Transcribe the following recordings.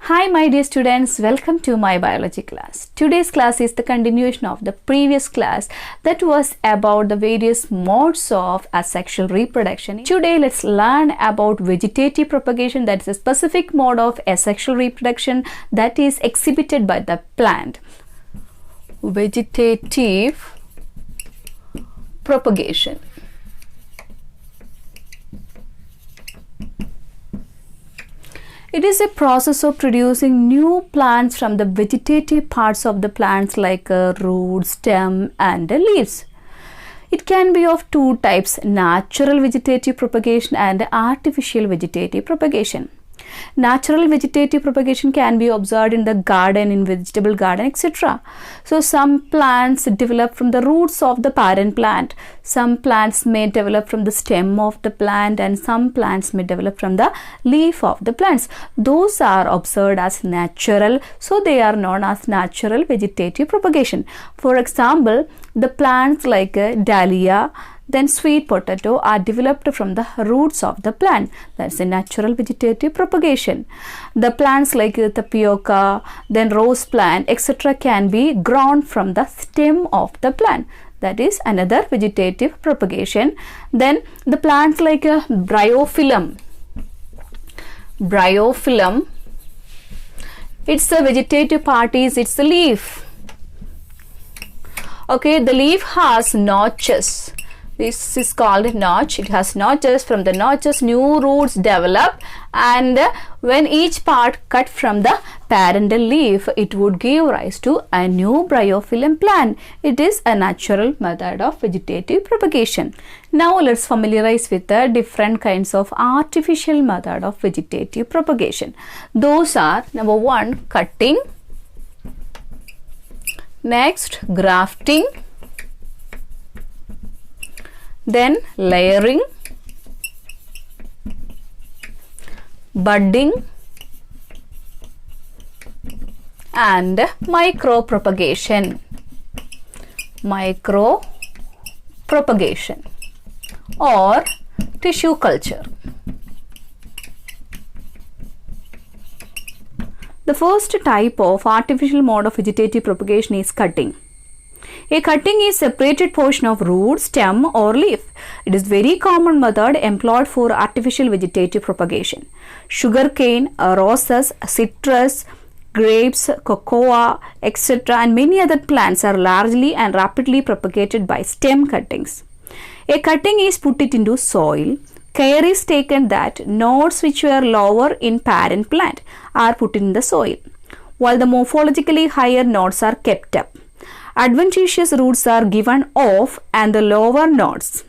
Hi my dear students, welcome to my biology class. Today's class is the continuation of the previous class that was about the various modes of asexual reproduction. Today let's learn about vegetative propagation, that is a specific mode of asexual reproduction that is exhibited by the plant. Vegetative propagation. It is a process of producing new plants from the vegetative parts of the plants like root, stem and leaves. It can be of two types, natural vegetative propagation and artificial vegetative propagation. Natural vegetative propagation can be observed in the garden, in vegetable garden, etc. So some plants develop from the roots of the parent plant. Some plants may develop from the stem of the plant and some plants may develop from the leaf of the plants. Those are observed as natural, so they are known as natural vegetative propagation. For example, the plants like dahlia, then sweet potato are developed from the roots of the plant. That's a natural vegetative propagation. The plants like tapioca, then rose plant, etc. can be grown from the stem of the plant. That is another vegetative propagation. Then the plants like bryophyllum. Bryophyllum, it's the vegetative part is its leaf. Okay, the leaf has notches. This is called a notch. It has notches. From the notches, new roots develop, and when each part cut from the parental leaf, it would give rise to a new bryophyllum plant. It is a natural method of vegetative propagation. Now let's familiarize with the different kinds of artificial method of vegetative propagation. Those are number one, cutting, next grafting, then layering, budding and micropropagation. Micropropagation or tissue culture. The first type of artificial mode of vegetative propagation is cutting. A cutting is separated portion of root, stem or leaf. It is very common method employed for artificial vegetative propagation. Sugarcane, roses, citrus, grapes, cocoa, etc. and many other plants are largely and rapidly propagated by stem cuttings. A cutting is put it into soil. Care is taken that nodes which were lower in parent plant are put in the soil, while the morphologically higher nodes are kept up. Adventitious roots are given off and the lower nodes.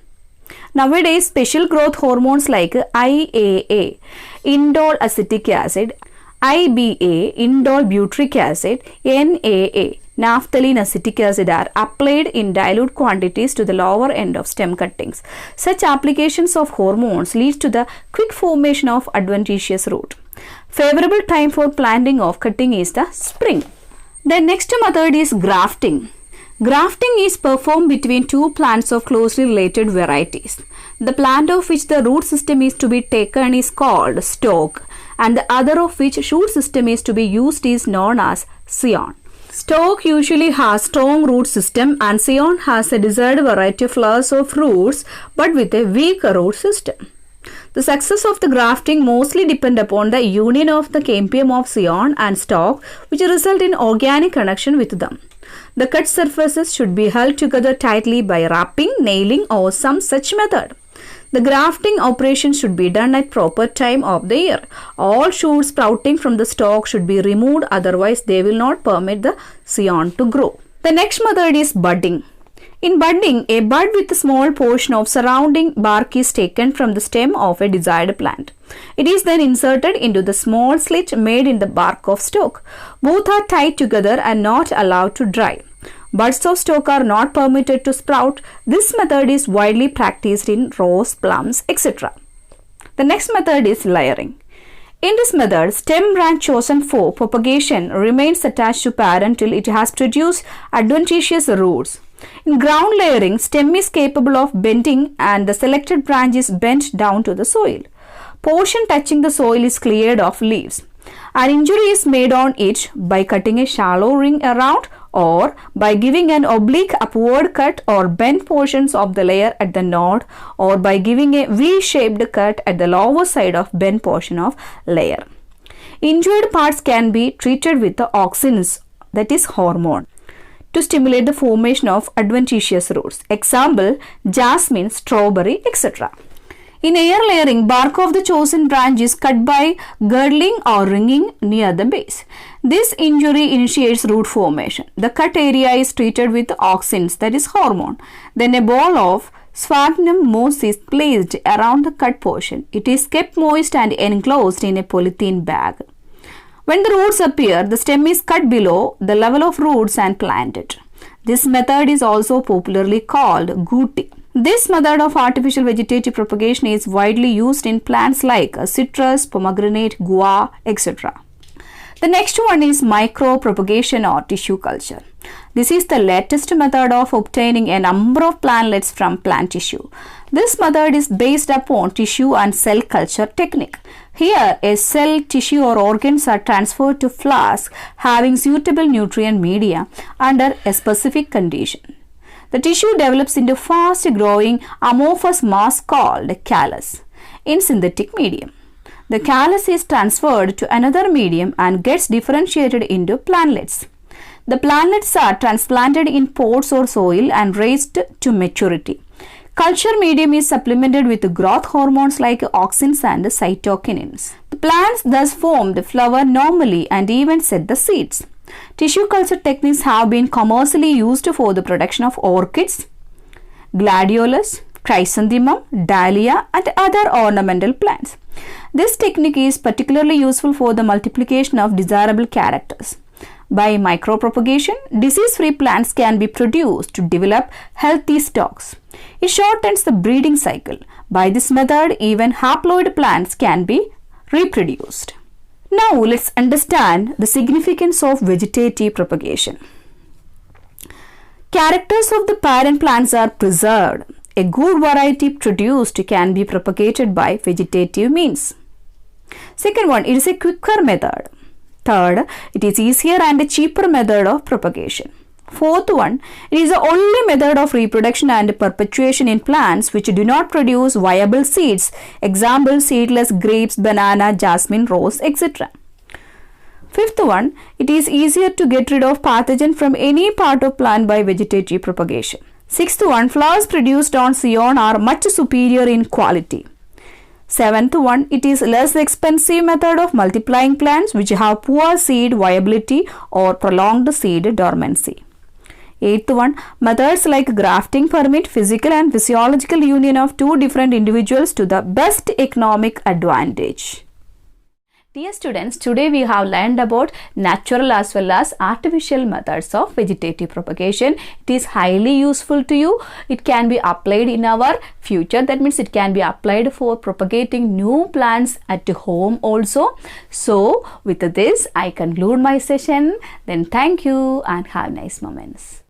Nowadays, special growth hormones like IAA, indole acetic acid, IBA, indole butyric acid, NAA, naphthalene acetic acid are applied in dilute quantities to the lower end of stem cuttings. Such applications of hormones leads to the quick formation of adventitious root. Favorable time for planting of cutting is the spring. The next method is grafting. Grafting is performed between two plants of closely related varieties. The plant of which the root system is to be taken is called stalk, and the other of which shoot system is to be used is known as scion. Stalk usually has strong root system and scion has a desired variety of flowers of roots but with a weak root system. The success of the grafting mostly depend upon the union of the cambium of scion and stalk, which result in organic connection with them. The cut surfaces should be held together tightly by wrapping, nailing or some such method. The grafting operation should be done at proper time of the year. All shoots sprouting from the stalk should be removed, otherwise they will not permit the scion to grow. The next method is budding. In budding, a bud with a small portion of surrounding bark is taken from the stem of a desired plant. It is then inserted into the small slit made in the bark of stalk. Both are tied together and not allowed to dry. Buds of stalk are not permitted to sprout. This method is widely practiced in rose, plums, etc. The next method is layering. In this method, stem branch chosen for propagation remains attached to parent till it has produced adventitious roots. In ground layering, stem is capable of bending and the selected branch is bent down to the soil. Portion touching the soil is cleared of leaves. An injury is made on it by cutting a shallow ring around or by giving an oblique upward cut or bent portions of the layer at the node or by giving a V-shaped cut at the lower side of bent portion of layer. Injured parts can be treated with the auxins, that is hormone, to stimulate the formation of adventitious roots. Example, jasmine, strawberry, etc. In air layering, bark of the chosen branch is cut by girdling or ringing near the base. This injury initiates root formation. The cut area is treated with auxins, that is hormone. Then a ball of sphagnum moss is placed around the cut portion. It is kept moist and enclosed in a polythene bag. When the roots appear, the stem is cut below the level of roots and planted. This method is also popularly called gouting. This method of artificial vegetative propagation is widely used in plants like citrus, pomegranate, guava, etc. The next one is micropropagation or tissue culture. This is the latest method of obtaining a number of plantlets from plant tissue. This method is based upon tissue and cell culture technique. Here, a cell, tissue or organs are transferred to flasks having suitable nutrient media under a specific condition. The tissue develops into fast-growing amorphous mass called callus in synthetic medium. The callus is transferred to another medium and gets differentiated into plantlets. The plantlets are transplanted in pots or soil and raised to maturity. Culture medium is supplemented with growth hormones like auxins and cytokinins. The plants thus formed flower normally and even set the seeds. Tissue culture techniques have been commercially used for the production of orchids, gladiolus, chrysanthemum, dahlia, and other ornamental plants. This technique is particularly useful for the multiplication of desirable characters. By micropropagation, disease-free plants can be produced to develop healthy stocks. It shortens the breeding cycle. By this method, even haploid plants can be reproduced. Now, let's understand the significance of vegetative propagation. Characters of the parent plants are preserved. A good variety produced can be propagated by vegetative means. Second one, it is a quicker method. Third, it is easier and a cheaper method of propagation. Fourth one, it is the only method of reproduction and perpetuation in plants which do not produce viable seeds. Example, seedless grapes, banana, jasmine, rose, etc. Fifth one, it is easier to get rid of pathogen from any part of plant by vegetative propagation. Sixth one, flowers produced on scion are much superior in quality. Seventh one, it is less expensive method of multiplying plants which have poor seed viability or prolonged seed dormancy. Eighth one, methods like grafting permit physical and physiological union of two different individuals to the best economic advantage. Dear students, today we have learned about natural as well as artificial methods of vegetative propagation. It is highly useful to you. It can be applied in our future. That means it can be applied for propagating new plants at home also. So, with this, I conclude my session. Then thank you and have nice moments.